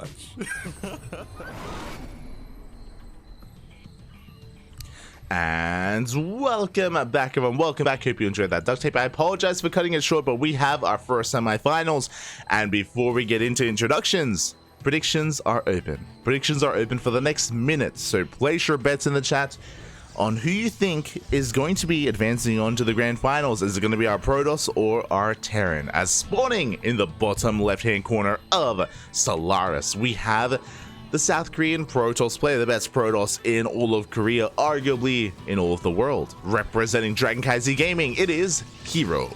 much. And welcome back, everyone. Welcome back. Hope you enjoyed that duct tape. I apologize for cutting it short, but we have our first semifinals. And before we get into introductions, predictions are open. Predictions are open for the next minute. So place your bets in the chat on who you think is going to be advancing on to the grand finals. Is it going to be our Protoss or our Terran? As spawning in the bottom left-hand corner of Solaris, we have the South Korean Protoss player, the best Protoss in all of Korea, arguably in all of the world. Representing CranKy Gaming, it is herO.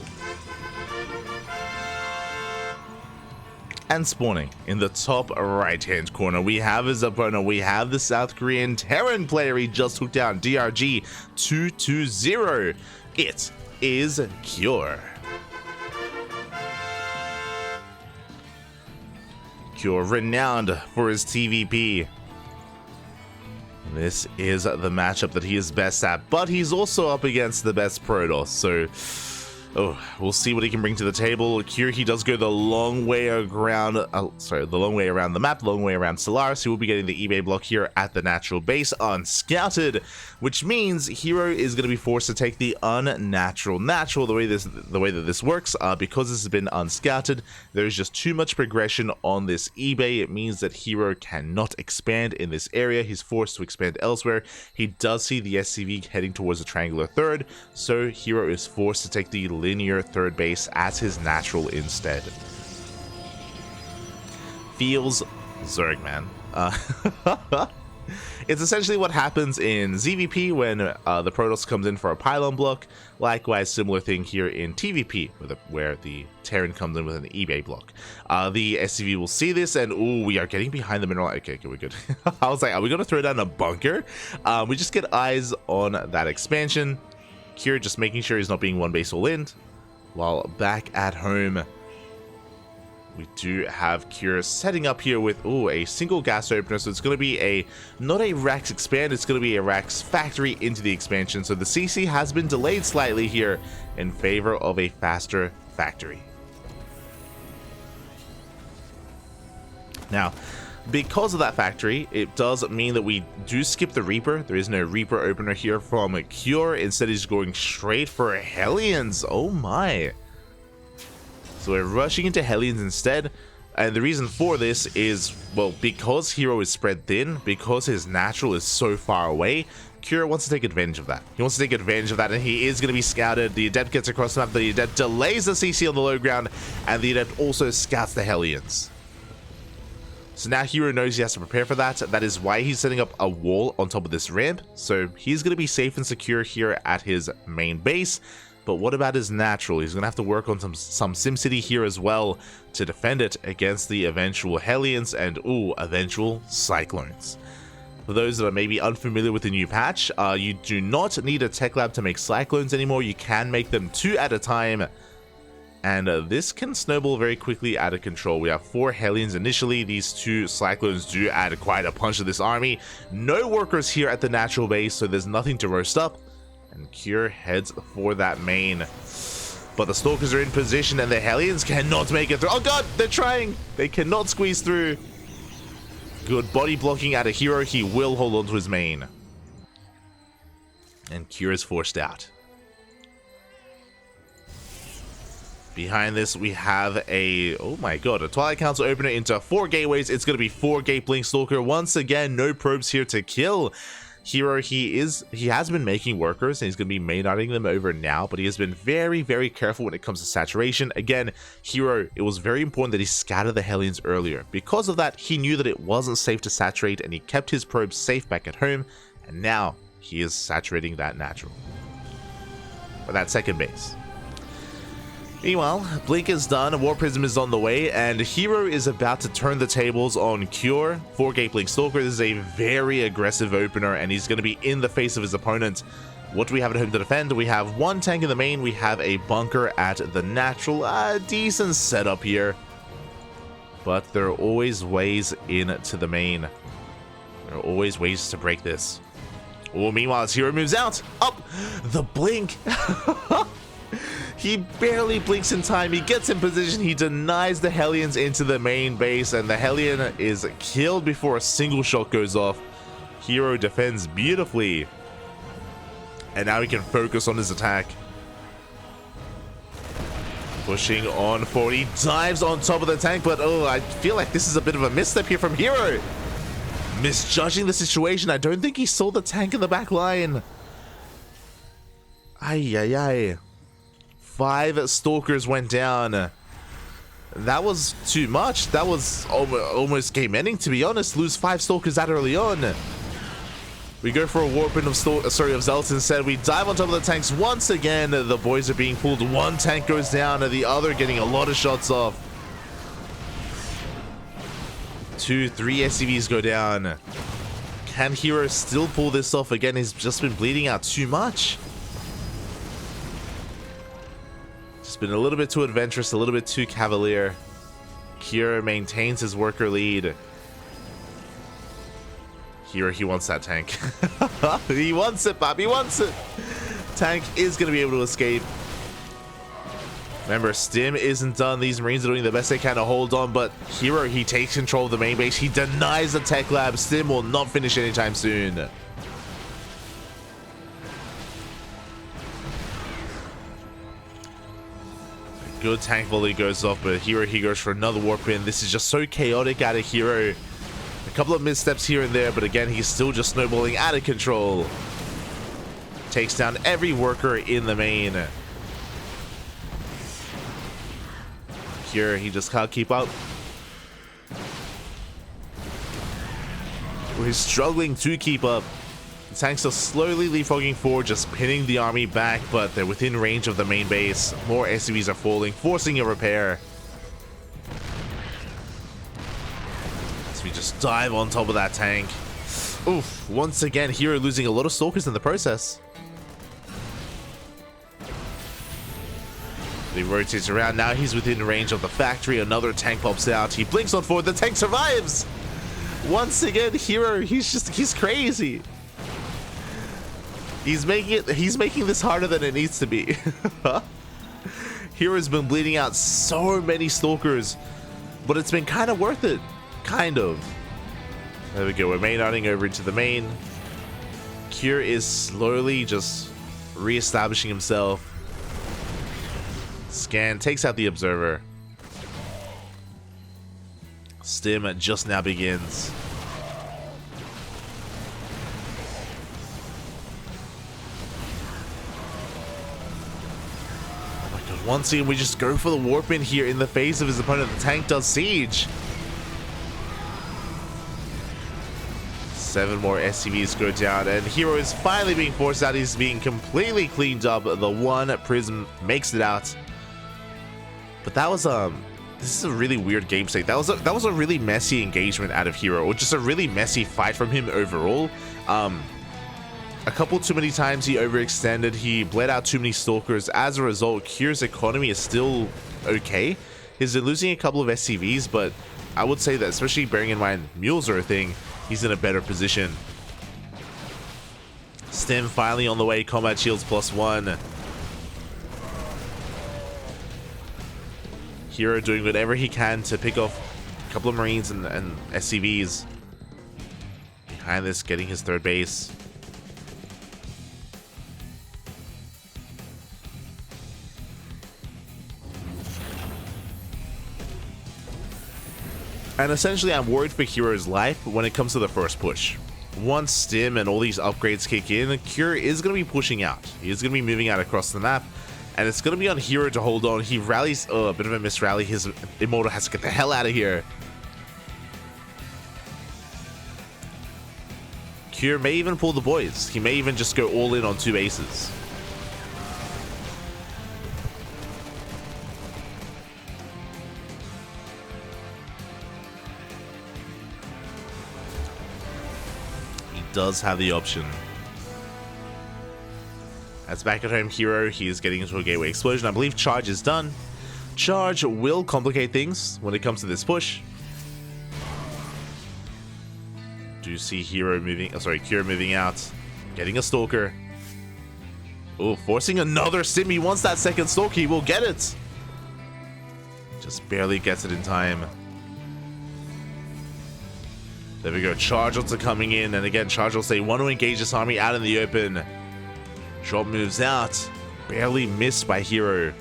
And spawning in the top right-hand corner, we have his opponent. We have the South Korean Terran player. He just took down DRG 220. It is Cure. Cure, renowned for his TVP. This is the matchup that he is best at, but he's also up against the best Protoss, so we'll see what he can bring to the table. Cure, he does go the long way around, the long way around the map, the long way around Solaris. He will be getting the eBay block here at the natural base, unscouted, which means herO is going to be forced to take the unnatural. The way that this works, because this has been unscouted, there's just too much progression on this eBay. It means that herO cannot expand in this area. He's forced to expand elsewhere. He does see the SCV heading towards the triangular third, so herO is forced to take the linear third base as his natural instead. Feels Zerg, man. It's essentially what happens in ZVP when the Protoss comes in for a pylon block. Likewise, similar thing here in TVP where the Terran comes in with an eBay block. The SCV will see this and, ooh, we are getting behind the mineral. Okay, we're good. I was like, are we going to throw down a bunker? We just get eyes on that expansion. Cure just making sure he's not being one base all in. While back at home, we do have Cure setting up here with a single gas opener. So it's going to be not a Rax expand, it's going to be a Rax factory into the expansion. So the CC has been delayed slightly here in favor of a faster factory. Now, because of that factory, it does mean that we do skip the Reaper. There is no Reaper opener here from Cure. Instead, he's going straight for Hellions. Oh my. So we're rushing into Hellions instead. And the reason for this is, well, because herO is spread thin, because his natural is so far away, Cure wants to take advantage of that. He wants to take advantage of that, and he is going to be scouted. The Adept gets across the map. The Adept delays the CC on the low ground, and the Adept also scouts the Hellions. So now herO knows he has to prepare for that. That is why he's setting up a wall on top of this ramp. So he's going to be safe and secure here at his main base. But what about his natural? He's going to have to work on some SimCity here as well to defend it against the eventual Hellions and, eventual Cyclones. For those that are maybe unfamiliar with the new patch, you do not need a tech lab to make Cyclones anymore. You can make them 2 at a time. And this can snowball very quickly out of control. We have 4 Hellions initially. These 2 Cyclones do add quite a punch to this army. No workers here at the natural base, so there's nothing to roast up. And Cure heads for that main. But the Stalkers are in position and the Hellions cannot make it through. Oh god, they're trying. They cannot squeeze through. Good body blocking out of herO. He will hold on to his main. And Cure is forced out. Behind this, we have a Twilight Council opener into 4 gateways. It's going to be 4 Gate Blink Stalker. Once again, no probes here to kill. herO, he has been making workers, and he's going to be main-arting them over now, but he has been very, very careful when it comes to saturation. Again, herO, it was very important that he scattered the Hellions earlier. Because of that, he knew that it wasn't safe to saturate, and he kept his probes safe back at home, and now he is saturating that natural. Or that second base. Meanwhile, Blink is done, War Prism is on the way, and herO is about to turn the tables on Cure. 4 Gate Blink Stalker, this is a very aggressive opener, and he's going to be in the face of his opponent. What do we have at home to defend? We have 1 tank in the main, we have a bunker at the natural. Decent setup here. But there are always ways into the main. There are always ways to break this. Meanwhile, as herO moves out, up the Blink. He barely blinks in time. He gets in position. He denies the Hellions into the main base, and the Hellion is killed before a single shot goes off. herO defends beautifully, and now he can focus on his attack. Pushing on forward. He dives on top of the tank, but oh, I feel like this is a bit of a misstep here from herO. Misjudging the situation. I don't think he saw the tank in the back line. Ay, ay, ay. 5 Stalkers went down. That was too much. That was almost game ending, to be honest. Lose 5 Stalkers that early on. We go for a warp in of Zealots instead. We dive on top of the tanks once again. The boys are being pulled. One tank goes down and the other getting a lot of shots off. 2, 3 SCVs go down. Can herO still pull this off? Again, he's just been bleeding out too much. Just been a little bit too adventurous, a little bit too cavalier. herO maintains his worker lead. herO, he wants that tank. He wants it, Bob. He wants it. Tank is going to be able to escape. Remember, Stim isn't done. These Marines are doing the best they can to hold on, but herO, he takes control of the main base. He denies the tech lab. Stim will not finish anytime soon. Good tank volley goes off, but herO, he goes for another warp in. This is just so chaotic out of herO. A couple of missteps here and there, but again, he's still just snowballing out of control. Takes down every worker in the main. herO, he just can't keep up. He's struggling to keep up. The tanks are slowly leapfrogging forward, just pinning the army back, but they're within range of the main base. More SCVs are falling, forcing a repair. So we just dive on top of that tank. Oof, once again, herO losing a lot of Stalkers in the process. He rotates around. Now he's within range of the factory. Another tank pops out. He blinks on forward. The tank survives. Once again, herO, he's crazy. He's making this harder than it needs to be. herO's been bleeding out so many Stalkers, but it's been kind of worth it. Kind of. There we go. We're main outing over into the main. Cure is slowly just re-establishing himself. Scan takes out the observer. Stim just now begins. Oh my god, once again we just go for the warp in here in the face of his opponent. The tank does siege. 7 more SCVs go down, and herO is finally being forced out. He's being completely cleaned up. The one Prism makes it out. But that was this is a really weird game state. That was a really messy engagement out of herO, or just a really messy fight from him overall. A couple too many times he overextended. He bled out too many Stalkers. As a result, Cure's economy is still okay. He's losing a couple of SCVs, but I would say that, especially bearing in mind mules are a thing, he's in a better position. Stim finally on the way. Combat shields +1. herO doing whatever he can to pick off a couple of Marines and SCVs. Behind this, getting his 3rd base. And essentially, I'm worried for herO's life when it comes to the first push. Once Stim and all these upgrades kick in, Cure is going to be pushing out. He is going to be moving out across the map. And it's going to be on herO to hold on. He rallies. Oh, a bit of a misrally. His Immortal has to get the hell out of here. Cure may even pull the boys. He may even just go all in on 2 bases. He does have the option. That's back at home herO. He is getting into a gateway explosion. I believe charge is done. Charge will complicate things when it comes to this push. Do you see herO moving? Oh, sorry, Cure moving out, getting a Stalker. Oh, forcing another sim. He wants that second stalk. He will get it. Just barely gets it in time. There we go. Chargers are coming in. And again, Chargers say want to engage this army out in the open. Drop moves out. Barely missed by herO.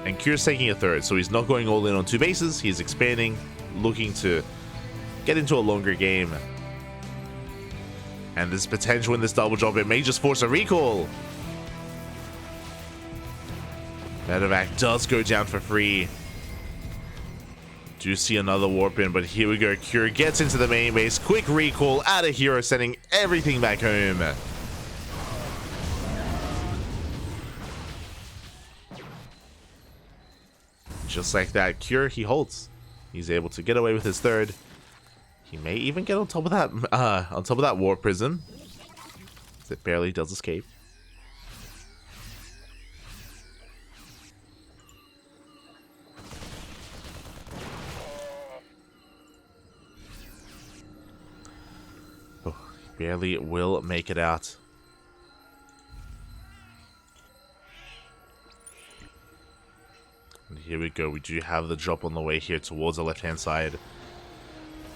And Kyr's taking a third, so he's not going all in on 2 bases. He's expanding, looking to get into a longer game. And there's potential in this double drop. It may just force a recall. Medevac does go down for free. Do see another warp in, but here we go. Kyr gets into the main base. Quick recall out of herO, sending everything back home. Just like that, Kyr, he holds. He's able to get away with his third. He may even get on top of that warp prism. It barely does escape. Oh, barely will make it out. And here we go. We do have the drop on the way here towards the left-hand side.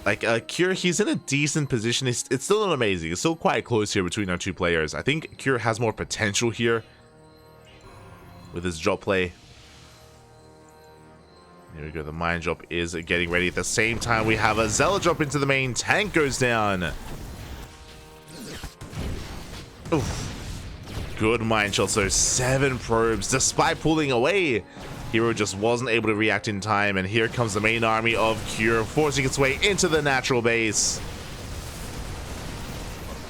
Like, Kyr, he's in a decent position. It's still not amazing. It's still quite close here between our 2 players. I think Kyr has more potential here with his drop play. Here we go. The mine drop is getting ready. At the same time, we have a Zealot drop into the main. Tank goes down. Oof. Good mine shot. So 7 probes. Despite pulling away, herO just wasn't able to react in time, and here comes the main army of Kyr, forcing its way into the natural base.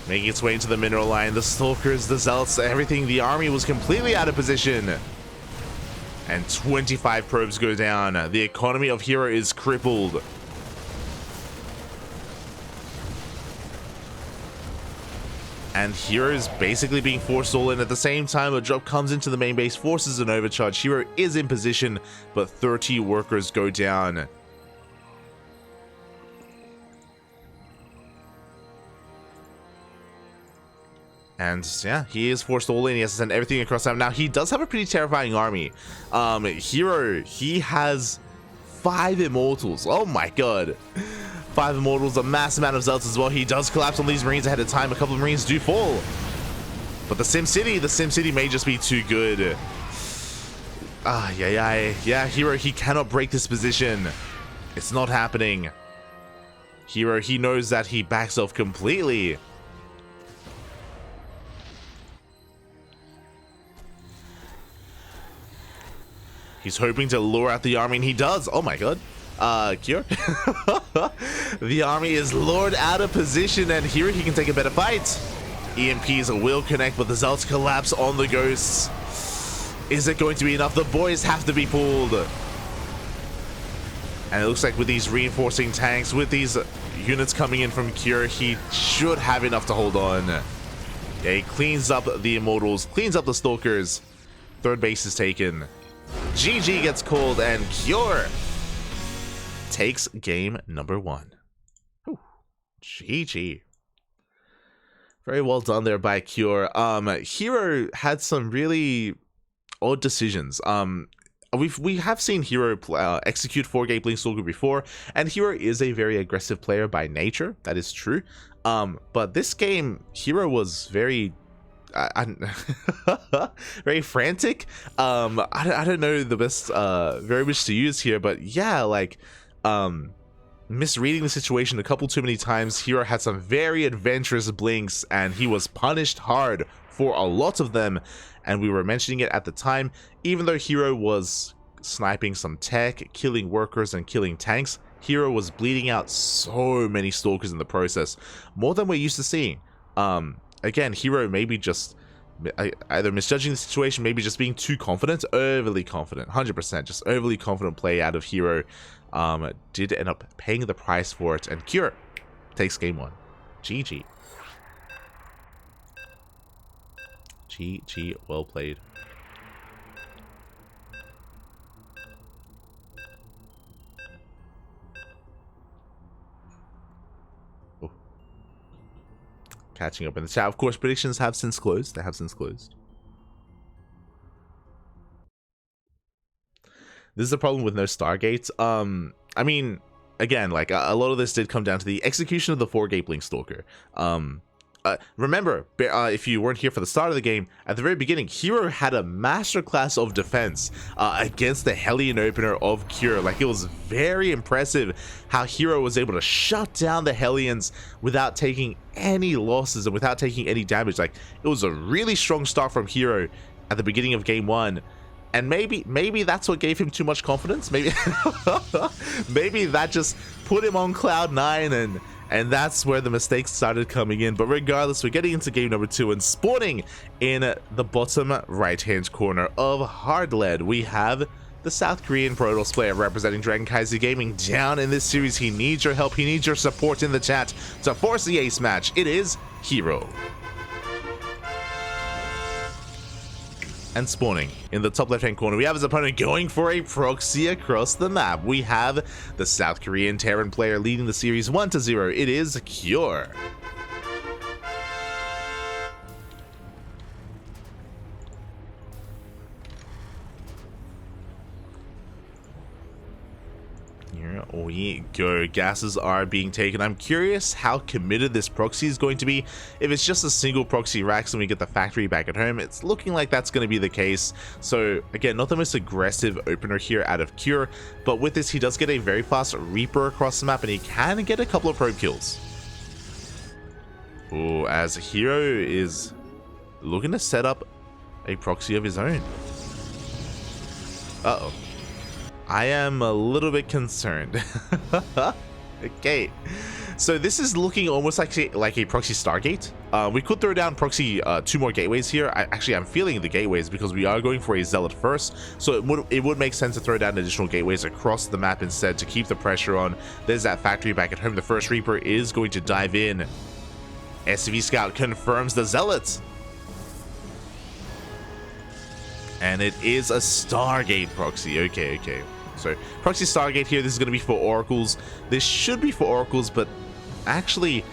Making its way into the mineral line. The Stalkers, the Zealots, everything. The army was completely out of position. And 25 probes go down. The economy of herO is crippled. And herO is basically being forced all in. At the same time, a drop comes into the main base, forces an overcharge. herO is in position, but 30 workers go down. And yeah, he is forced all in. He has to send everything across time. Now, he does have a pretty terrifying army. herO, he has 5 immortals. Oh my god. 5 immortals, a mass amount of Zealots as well. He does collapse on these Marines ahead of time. A couple of Marines do fall. But the SimCity may just be too good. Yeah, herO, he cannot break this position. It's not happening. herO, he knows that he backs off completely. He's hoping to lure out the army, and he does. Oh my god. Kyr. The army is lured out of position, and here he can take a better fight. EMPs will connect, but the Zealots collapse on the ghosts. Is it going to be enough? The boys have to be pulled. And it looks like with these reinforcing tanks, with these units coming in from Kyr, he should have enough to hold on. Yeah, he cleans up the Immortals, cleans up the Stalkers. 3rd base is taken. GG gets called, and Kyr takes game number 1. Whew. GG. Very well done there by Kyr. herO had some really odd decisions. We have seen herO execute 4-gate Blinkstalker before, and herO is a very aggressive player by nature. That is true. But this game, herO was very very frantic. I don't know the best verbiage to use here, but yeah, like misreading the situation a couple too many times. herO had some very adventurous blinks, and he was punished hard for a lot of them, and we were mentioning it at the time. Even though herO was sniping some tech, killing workers, and killing tanks, herO was bleeding out so many Stalkers in the process, more than we're used to seeing. Again, herO maybe just either misjudging the situation, maybe just being too confident, overly confident, 100%, just overly confident play out of herO. Did end up paying the price for it, and Kyr takes game 1. GG. GG, well played. catching up in the chat. Of course, predictions have since closed. They have since closed. This is the problem with no Stargates. I mean, again, like a lot of this did come down to the execution of the 4-gate Blink Stalker. Remember, if you weren't here for the start of the game, at the very beginning, herO had a masterclass of defense against the Hellion opener of Cure. Like, it was very impressive how herO was able to shut down the Hellions without taking any losses and without taking any damage. Like, it was a really strong start from herO at the beginning of game 1. And maybe that's what gave him too much confidence. Maybe maybe that just put him on cloud 9, and that's where the mistakes started coming in. But regardless, we're getting into game number 2, and spawning in the bottom right-hand corner of Hardlead, we have the South Korean Protoss player representing CranKy Gaming down in this series. He needs your help. He needs your support in the chat to force the ace match. It is herO. And spawning in the top left-hand corner, we have his opponent going for a proxy across the map. We have the South Korean Terran player leading the series 1-0. It is Cure. Here we go. Gases are being taken. I'm curious how committed this proxy is going to be. If it's just a single proxy racks and we get the factory back at home, it's looking like that's going to be the case. So again, not the most aggressive opener here out of Cure, but with this he does get a very fast Reaper across the map, and he can get a couple of probe kills. Oh, as herO is looking to set up a proxy of his own. Uh-oh. I am a little bit concerned. Okay, so this is looking almost like a proxy Stargate. We could throw down proxy 2 more gateways here. I'm feeling the gateways because we are going for a Zealot first, so it would make sense to throw down additional gateways across the map instead to keep the pressure on. There's that factory back at home. The first Reaper is going to dive in. SCV Scout confirms the Zealots. And it is a Stargate proxy. Okay. So proxy Stargate here. This is going to be for oracles. This should be for oracles, but actually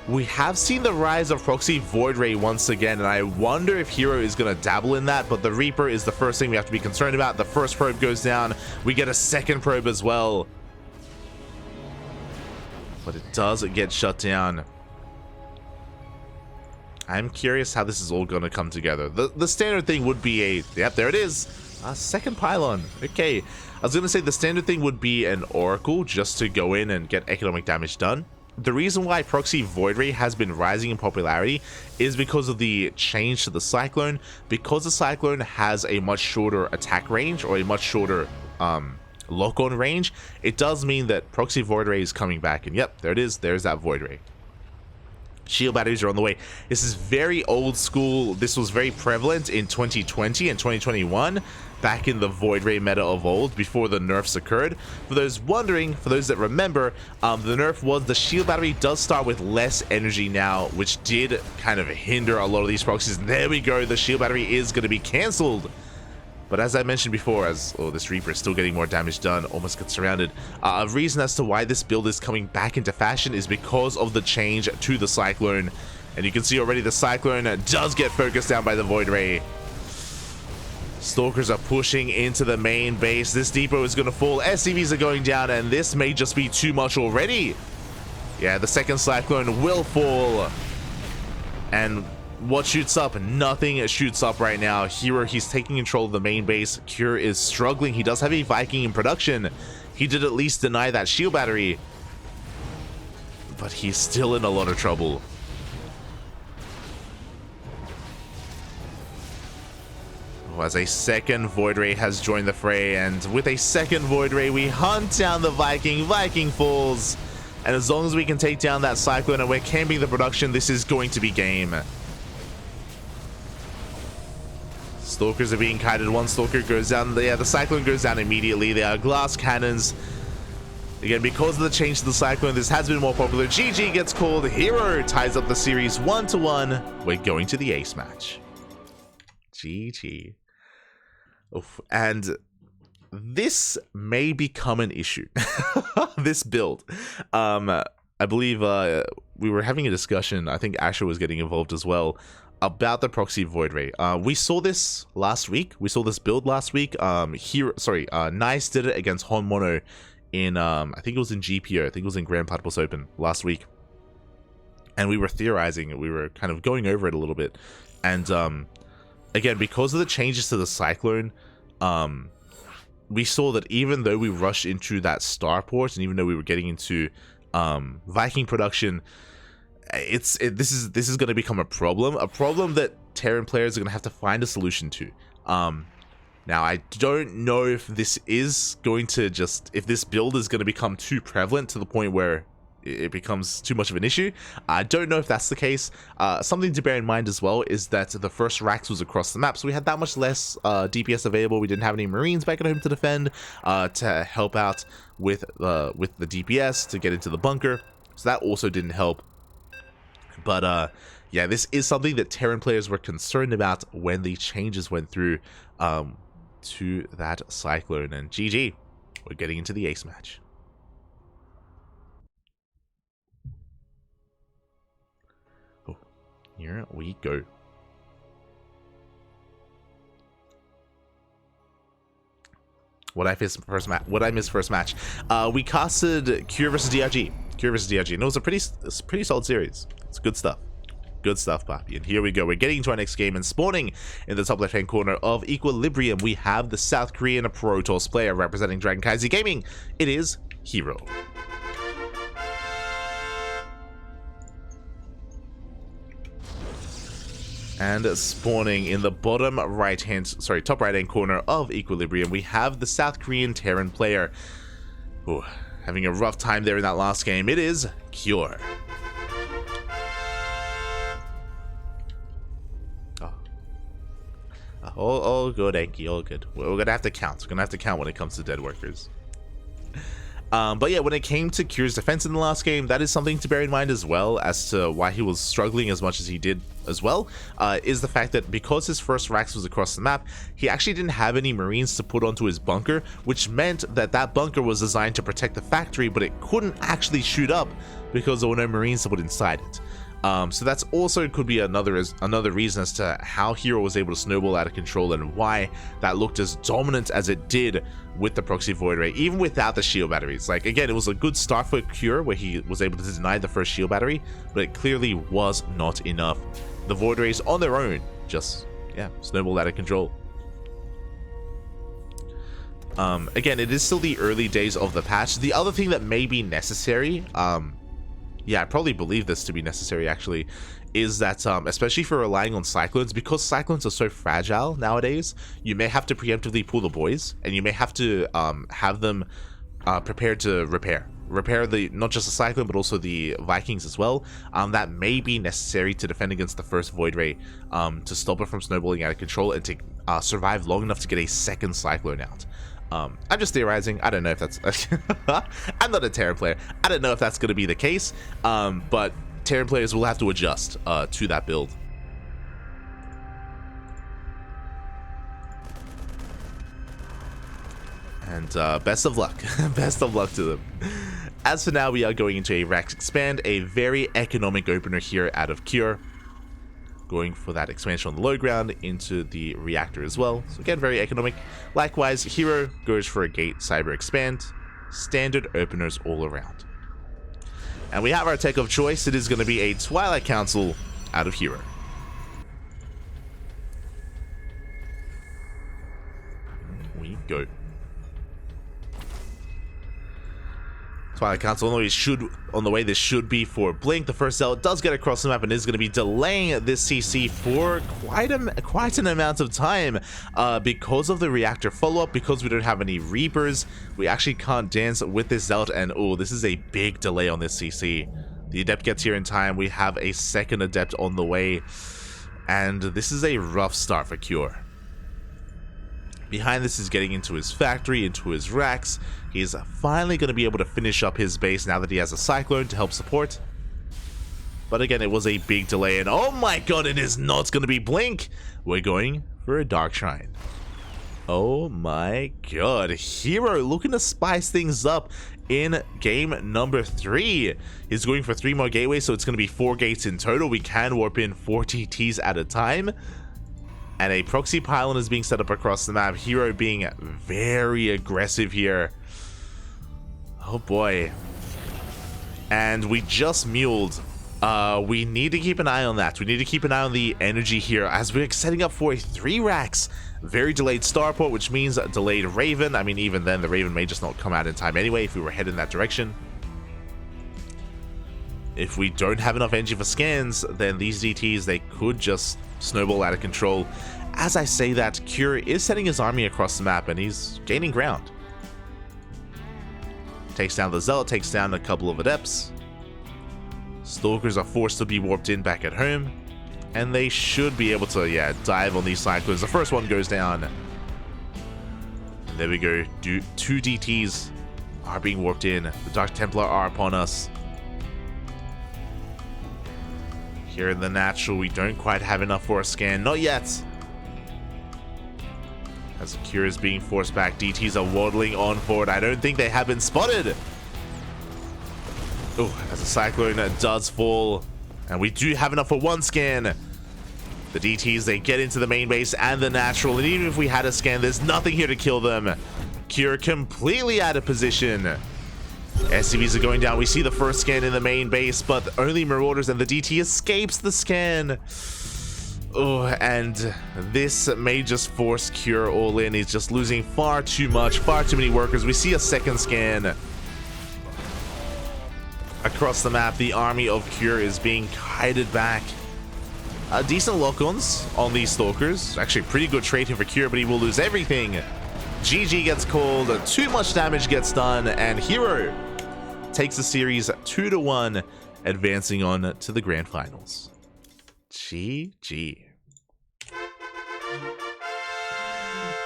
we have seen the rise of proxy Void Ray once again, and I wonder if herO is going to dabble in that. But the Reaper is the first thing we have to be concerned about. The first probe goes down. We get a second probe as well, but it does get shut down. I'm curious how this is all going to come together. The standard thing would be yep, there it is, a second pylon. Okay, I was going to say the standard thing would be an Oracle just to go in and get economic damage done. The reason why proxy Void Ray has been rising in popularity is because of the change to the Cyclone. Because the Cyclone has a much shorter attack range, or a much shorter lock-on range, it does mean that proxy Void Ray is coming back. And yep, there it is, there's that Void Ray. Shield batteries are on the way. This is very old school. This was very prevalent in 2020 and 2021, back in the Void Ray meta of old, before the nerfs occurred. For those wondering, for those that remember, the nerf was the shield battery does start with less energy now, which did kind of hinder a lot of these proxies. There we go. The shield battery is going to be cancelled. But as I mentioned before, this Reaper is still getting more damage done, almost gets surrounded. A reason as to why this build is coming back into fashion is because of the change to the Cyclone. And you can see already the Cyclone does get focused down by the Void Ray. Stalkers are pushing into the main base. This depot is going to fall. SCVs are going down, and this may just be too much already. Yeah, the second Cyclone will fall. And what shoots up? Nothing shoots up right now. herO, he's taking control of the main base. Cure is struggling. He does have a Viking in production. He did at least deny that shield battery, but he's still in a lot of trouble. As a second Void Ray has joined the fray, and with a second Void Ray we hunt down the Viking. Viking falls, and as long as we can take down that Cyclone and we're camping the production, this is going to be game. Stalkers are being kited. One Stalker goes down. Yeah, the Cyclone goes down immediately. There are glass cannons. Again, because of the change to the Cyclone, this has been more popular. GG gets called. herO ties up the series 1-1. We're going to the ace match. GG. Oof. And this may become an issue. This build. I believe we were having a discussion. I think Asher was getting involved as well about the proxy void ray. We saw this last week. We saw this build last week. Nice did it against Hon Mono in I think it was in GPO. I think it was in Grand Platypus Open last week. And we were theorizing. We were kind of going over it a little bit. And again, because of the changes to the Cyclone, we saw that even though we rushed into that starport, and even though we were getting into Viking production, this is going to become a problem that Terran players are going to have to find a solution to. Now, I don't know if this is going to if this build is going to become too prevalent to the point where it becomes too much of an issue. I don't know if that's the case. Something to bear in mind as well is that the first Rax was across the map, so we had that much less DPS available. We didn't have any Marines back at home to defend, to help out with the DPS to get into the bunker, so that also didn't help. But yeah, this is something that Terran players were concerned about when the changes went through to that Cyclone. And GG, we're getting into the ace match. Oh, here we go. What I missed first match. We casted Cure versus DRG. And it was a pretty solid series. It's good stuff. Good stuff, Papi. And here we go. We're getting into our next game, and spawning in the top left-hand corner of Equilibrium, we have the South Korean Protoss player representing CranKy Gaming. It is herO. And spawning in the top right-hand corner of Equilibrium, we have the South Korean Terran player. Ooh, having a rough time there in that last game. It is Cure. All good, Anki, all good. We're gonna have to count. We're gonna have to count when it comes to dead workers. But yeah, when it came to Cure's defense in the last game, that is something to bear in mind as well, as to why he was struggling as much as he did as well, is the fact that because his first Rax was across the map, he actually didn't have any Marines to put onto his bunker, which meant that that bunker was designed to protect the factory, but it couldn't actually shoot up because there were no Marines to put inside it. So that's also could be another reason as to how herO was able to snowball out of control, and why that looked as dominant as it did with the proxy void ray, even without the shield batteries. Like, again, it was a good start for Cure where he was able to deny the first shield battery, but it clearly was not enough. The void rays on their own just, yeah, snowballed out of control. Again, it is still the early days of the patch. The other thing that may be necessary, yeah, I probably believe this to be necessary actually, is that especially for relying on Cyclones, because Cyclones are so fragile nowadays, you may have to preemptively pull the boys, and you may have to have them prepared to repair not just the Cyclone but also the Vikings as well. That may be necessary to defend against the first Void Ray, to stop it from snowballing out of control, and to survive long enough to get a second Cyclone out. I'm just theorizing. I don't know if that's I'm not a Terran player. I don't know if that's going to be the case, but Terran players will have to adjust to that build. And best of luck. Best of luck to them. As for now, we are going into a Rax Expand, a very economic opener here out of Cure. Going for that expansion on the low ground into the reactor as well. So again, very economic. Likewise, herO goes for a Gate Cyber Expand. Standard openers all around. And we have our tech of choice. It is going to be a Twilight Council out of herO. We go. Twilight Council on the way this should be for Blink. The first Zealot does get across the map and is going to be delaying this CC for quite an amount of time, because of the reactor follow-up. Because we don't have any Reapers, we actually can't dance with this Zealot, and oh, this is a big delay on this CC. The Adept gets here in time. We have a second Adept on the way, and this is a rough start for Cure. Behind this is getting into his factory, into his racks. He's finally going to be able to finish up his base now that he has a Cyclone to help support. But again, it was a big delay, and oh my god, it is not going to be Blink. We're going for a Dark Shrine. Oh my god. herO looking to spice things up in game number 3. He's going for 3 more gateways, so it's going to be 4 gates in total. We can warp in 4 TTs at a time. And a proxy pylon is being set up across the map. herO being very aggressive here. Oh boy. And we just muled. We need to keep an eye on that. We need to keep an eye on the energy here as we're setting up for a 3 racks. Very delayed starport, which means a delayed Raven. I mean, even then, the Raven may just not come out in time anyway if we were heading that direction. If we don't have enough energy for scans, then these DTs, they could just snowball out of control. As I say that, Cure is sending his army across the map, and he's gaining ground. Takes down the Zealot, takes down a couple of Adepts. Stalkers are forced to be warped in back at home. And they should be able to, yeah, dive on these cyclones. The first one goes down. And there we go. 2 DTs are being warped in. The Dark Templar are upon us. Here in the natural, we don't quite have enough for a scan. Not yet. As the Cure is being forced back, DTs are waddling on forward. I don't think they have been spotted. Oh, as the Cyclone does fall. And we do have enough for 1 scan. The DTs, they get into the main base and the natural. And even if we had a scan, there's nothing here to kill them. Cure completely out of position. SCVs are going down. We see the first scan in the main base, but only Marauders, and the DT escapes the scan. Oh, and this may just force Cure all in. He's just losing far too much, far too many workers. We see a second scan. Across the map, the army of Cure is being kited back. Decent lock-ons on these Stalkers. Actually, pretty good trade here for Cure, but he will lose everything. GG gets called, too much damage gets done, and herO takes the series 2-1, advancing on to the grand finals. GG.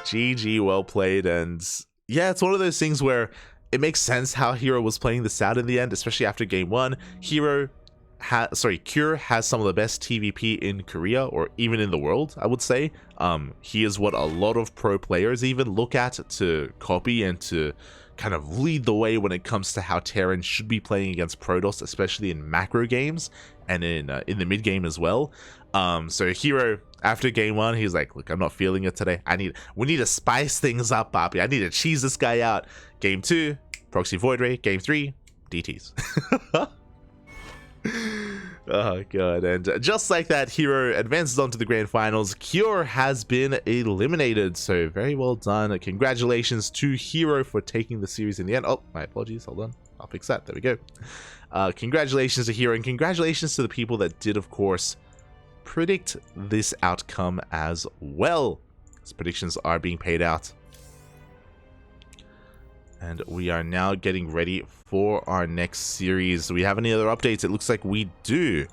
GG, well played. And yeah, it's one of those things where it makes sense how herO was playing this out in the end, especially after game 1. Cure has some of the best TVP in Korea, or even in the world, I would say. He is what a lot of pro players even look at to copy and to kind of lead the way when it comes to how Terran should be playing against Protoss, especially in macro games and in the mid game as well. So herO, after game 1, he's like, look, I'm not feeling it today. We need to spice things up, Papi. I need to cheese this guy out. Game 2, Proxy Void Ray. Game 3, DTs. Oh god. And just like that, herO advances on to the grand finals. Cure has been eliminated, so very well done. Congratulations to herO for taking the series in the end. Oh, my apologies, hold on, I'll fix that. There we go. Congratulations to herO, and congratulations to the people that did, of course, predict this outcome as well. As predictions are being paid out. And we are now getting ready for our next series. Do we have any other updates? It looks like we do.